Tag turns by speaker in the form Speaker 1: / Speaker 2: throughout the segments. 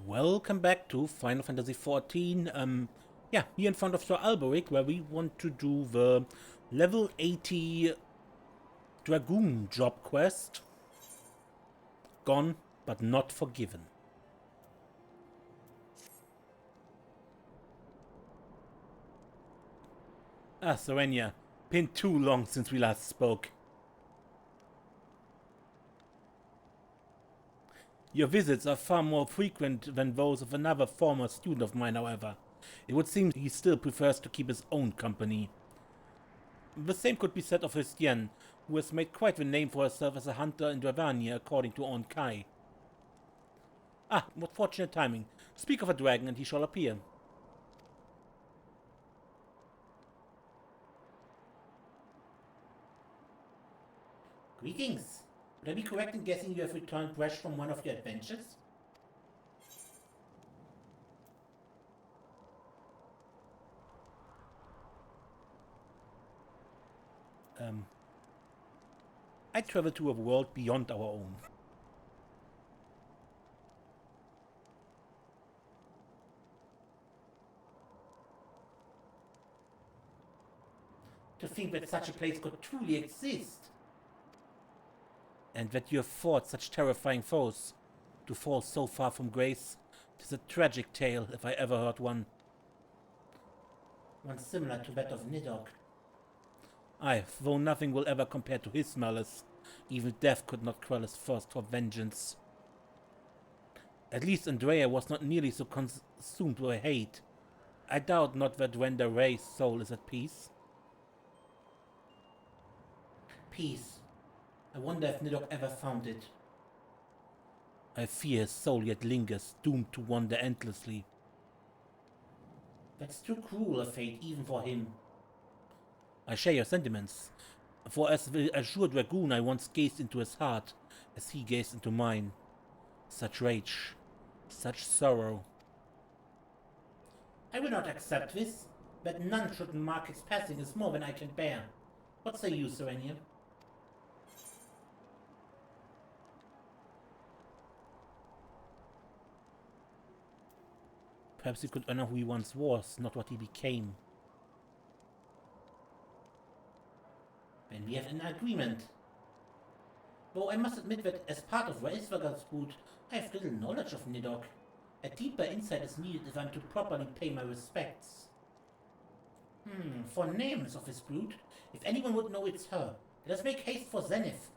Speaker 1: Welcome back to Final Fantasy XIV. Yeah, here in front of Sir Alberic, where we want to do the level 80 Dragoon job quest. Gone, but not forgiven. Serenia, been too long since we last spoke. Your visits are far more frequent than those of another former student of mine, however. It would seem he still prefers to keep his own company. The same could be said of Histien, who has made quite the name for herself as a hunter in Dravania, according to Orn Khai. Ah, what fortunate timing. Speak of a dragon and he shall appear.
Speaker 2: Greetings. Would I be correct in guessing you have returned fresh from one of your adventures?
Speaker 1: I travel to a world beyond our own.
Speaker 2: To think that such a place could truly exist.
Speaker 1: And that you have fought such terrifying foes. To fall so far from grace, 'tis a tragic tale, if I ever heard one.
Speaker 2: One similar to that of Nidhogg.
Speaker 1: Aye, though nothing will ever compare to his malice. Even death could not quell his thirst for vengeance. At least Andrea was not nearly so consumed by hate. I doubt not that Renda Ray's soul is at peace.
Speaker 2: Peace. I wonder if Nidhogg ever found it.
Speaker 1: I fear his soul yet lingers, doomed to wander endlessly.
Speaker 2: That's too cruel a fate even for him.
Speaker 1: I share your sentiments, for as the Azure Dragoon I once gazed into his heart, as he gazed into mine. Such rage, such sorrow.
Speaker 2: I will not accept this, but none should mark its passing as more than I can bear. What say you, Serenia?
Speaker 1: Perhaps he could honor who he once was, not what he became.
Speaker 2: Then we have an agreement. Though I must admit that as part of Reisvagar's brood, I have little knowledge of Nidhogg. A deeper insight is needed if I'm to properly pay my respects. For names of his brood, if anyone would know it's her, let us make haste for Zenith.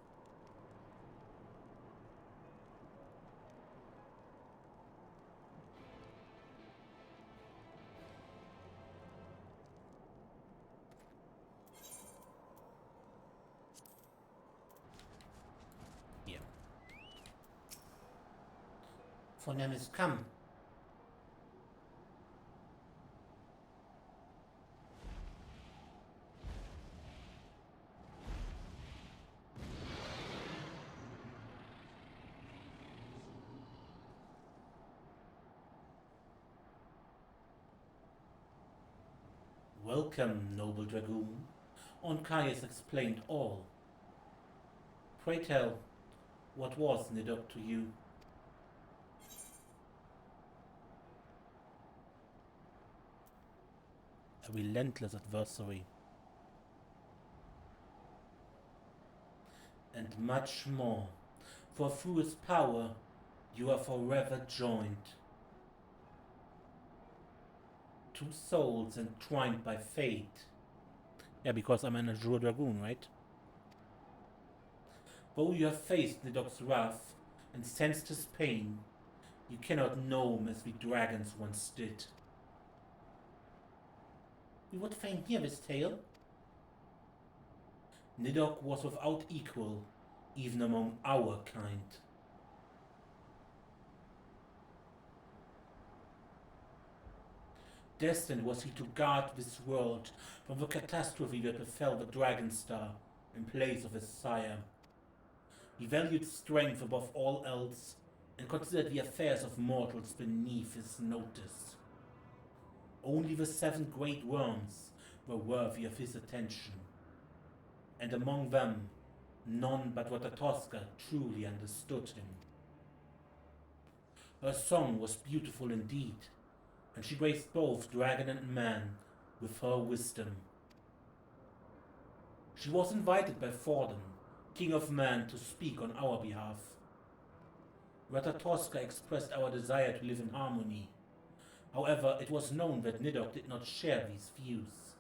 Speaker 1: Here.
Speaker 2: For name is come.
Speaker 1: Welcome, noble Dragoon. Orn Khai has explained all. Pray tell, what was Nidhogg to you? A relentless adversary. And much more, for through his power you are forever joined. Two souls entwined by fate. Yeah, because I'm an Azure Dragoon, right? Though you have faced Nidhogg's wrath and sensed his pain, you cannot know him as we dragons once did.
Speaker 2: We would fain hear this tale.
Speaker 1: Nidhogg was without equal, even among our kind. Destined was he to guard this world from the catastrophe that befell the Dragon Star in place of his sire. He valued strength above all else and considered the affairs of mortals beneath his notice. Only the 7 great worms were worthy of his attention, and among them none but Watatoska truly understood him. Her song was beautiful indeed, and she graced both dragon and man with her wisdom. She was invited by Forden, King of Man, to speak on our behalf. Ratatoska expressed our desire to live in harmony. However, it was known that Nidhogg did not share these views.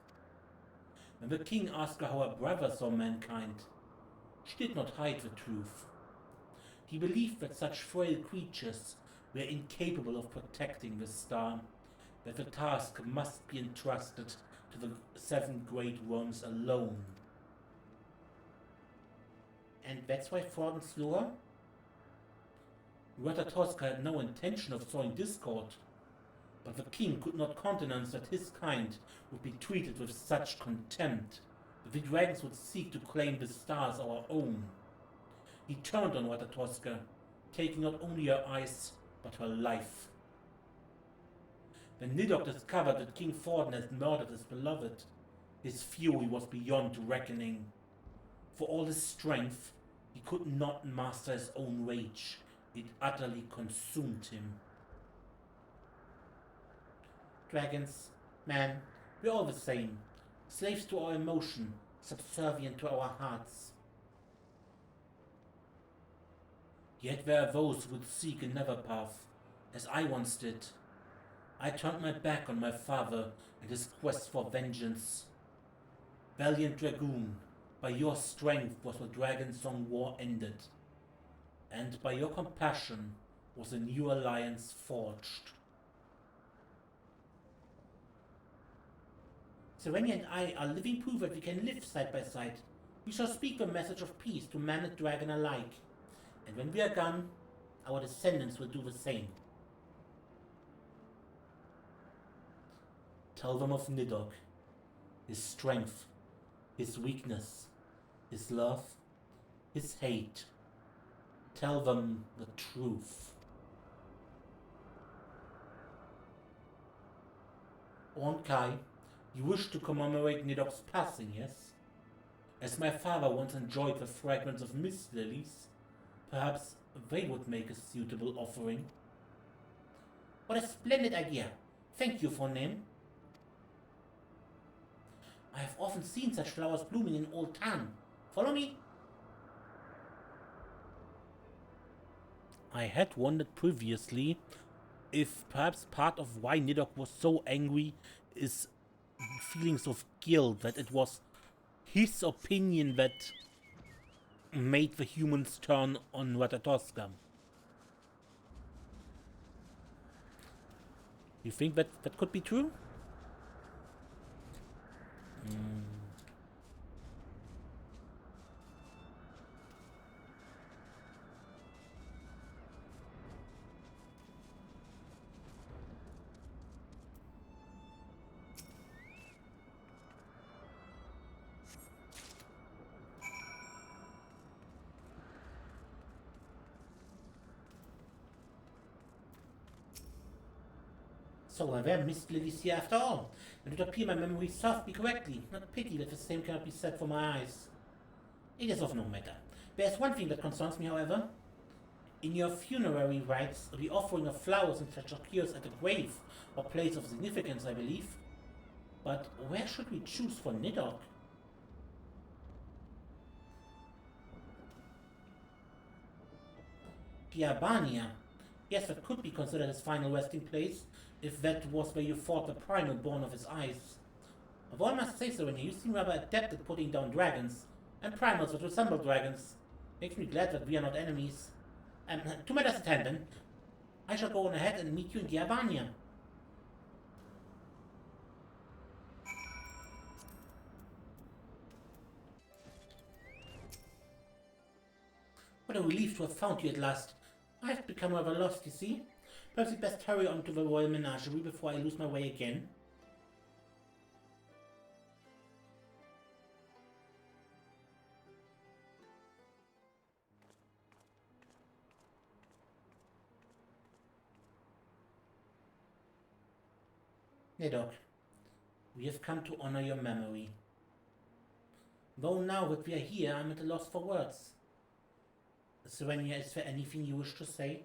Speaker 1: When the king asked her how her brother saw mankind, she did not hide the truth. He believed that such frail creatures were incapable of protecting the star, that the task must be entrusted to the 7 great worms alone.
Speaker 2: And that's why Forden slew her?
Speaker 1: Ratatoska had no intention of sowing discord, but the king could not countenance that his kind would be treated with such contempt, that the dragons would seek to claim the stars our own. He turned on Ratatoska, taking not only her eyes, but her life. When Nidhogg discovered that King Forden had murdered his beloved, his fury was beyond reckoning. For all his strength, he could not master his own rage. It utterly consumed him.
Speaker 2: Dragons, man, we're all the same. Slaves to our emotion, subservient to our hearts.
Speaker 1: Yet there are those who would seek another path, as I once did. I turned my back on my father and his quest for vengeance. Valiant Dragoon, by your strength was the Dragon Song War ended, and by your compassion was a new alliance forged.
Speaker 2: Serenia and I are living proof that we can live side by side. We shall speak the message of peace to man and dragon alike. And when we are gone, our descendants will do the same.
Speaker 1: Tell them of Nidhogg, his strength, his weakness, his love, his hate. Tell them the truth. Orn Khai, you wish to commemorate Nidhogg's passing, yes? As my father once enjoyed the fragments of mist lilies, perhaps they would make a suitable offering.
Speaker 2: What a splendid idea! Thank you, Fornem. I have often seen such flowers blooming in Old Town. Follow me?
Speaker 1: I had wondered previously if perhaps part of why Nidhogg was so angry is feelings of guilt, that it was his opinion that made the humans turn on Ratatoska. You think that could be true?
Speaker 2: So there were mist lilies here after all. It would appear my memory served me correctly. Not a pity that the same cannot be said for my eyes. It is of no matter. There is one thing that concerns me, however. In your funerary rites, the offering of flowers and such occurs at a grave or place of significance, I believe. But where should we choose for Nidhogg? Giabania. Yes, that could be considered his final resting place, if that was where you fought the primal born of his eyes. Although I must say, Serenia, you seem rather adept at putting down dragons, and primals that resemble dragons. Makes me glad that we are not enemies. To matters at hand, then. I shall go on ahead and meet you in Giabania. What a relief to have found you at last. I have become rather lost, you see. Perhaps we'd best hurry on to the Royal Menagerie before I lose my way again. Nidhogg, we have come to honor your memory. Though now that we are here, I'm at a loss for words. Serenia, is there anything you wish to say?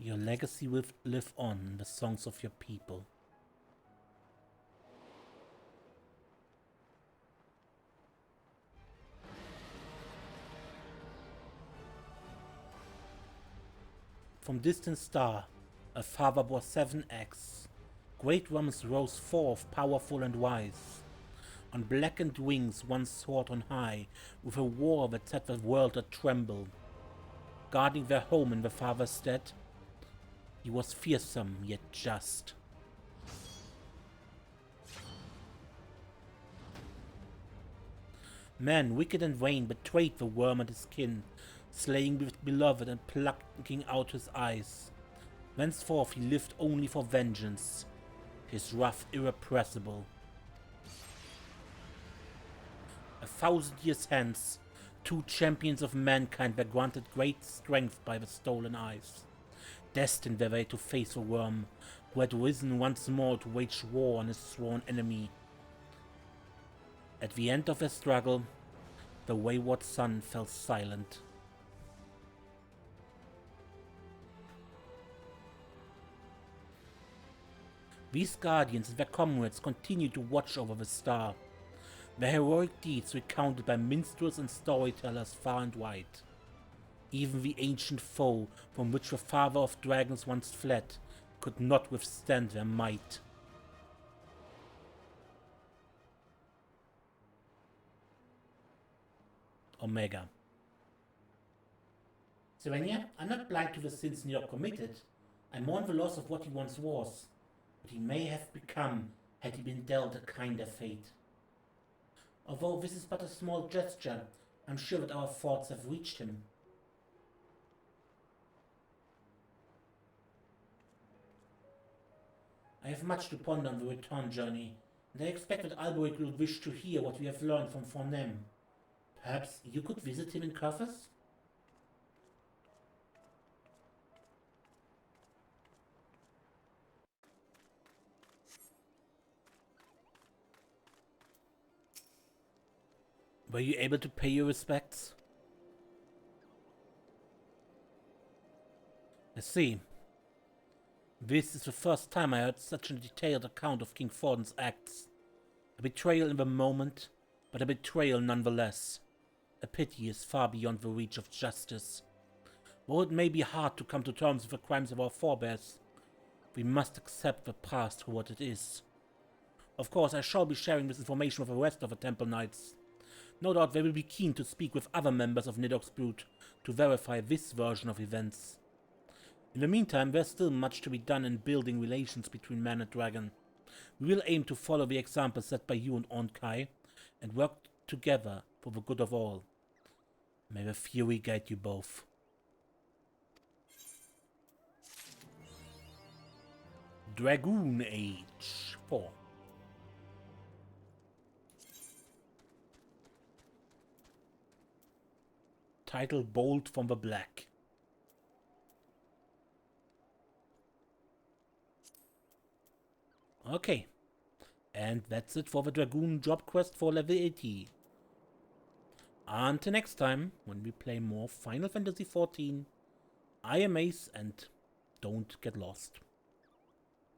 Speaker 1: Your legacy will live on in the songs of your people. From distant star, a father bore 7 eggs. Great ones rose forth, powerful and wise. On blackened wings one soared on high, with a war that set the world a tremble. Guarding their home in the father's stead, he was fearsome yet just. Man, wicked and vain, betrayed the worm and his kin, slaying his beloved and plucking out his eyes. Thenceforth he lived only for vengeance, his wrath irrepressible. 1,000 years hence, 2 champions of mankind were granted great strength by the stolen eyes. Destined were they to face the worm, who had risen once more to wage war on his sworn enemy. At the end of their struggle, the wayward son fell silent. These guardians and their comrades continued to watch over the star, their heroic deeds recounted by minstrels and storytellers far and wide. Even the ancient foe from which the father of dragons once fled could not withstand their might. Omega. Serenia, I'm not blind to the sins Nidhogg committed. I mourn the loss of what he once was, what he may have become had he been dealt a kinder fate. Although this is but a small gesture, I'm sure that our thoughts have reached him. I have much to ponder on the return journey, and I expect that Alberic will wish to hear what we have learned from Fornem. Perhaps you could visit him in Curthus? Were you able to pay your respects? I see. This is the first time I heard such a detailed account of King Forden's acts. A betrayal in the moment, but a betrayal nonetheless. A pity is far beyond the reach of justice. Though it may be hard to come to terms with the crimes of our forebears, we must accept the past for what it is. Of course, I shall be sharing this information with the rest of the Temple Knights. No doubt they will be keen to speak with other members of Nidhogg's brood to verify this version of events. In the meantime, there's still much to be done in building relations between man and dragon. We will aim to follow the example set by you and Orn Khai, and work together for the good of all. May the Fury guide you both. Dragoon Age 4. Title Bolt from the Black. Okay, and that's it for the Dragoon job quest for level 80. Until next time, when we play more Final Fantasy XIV, I am Ace, and don't get lost.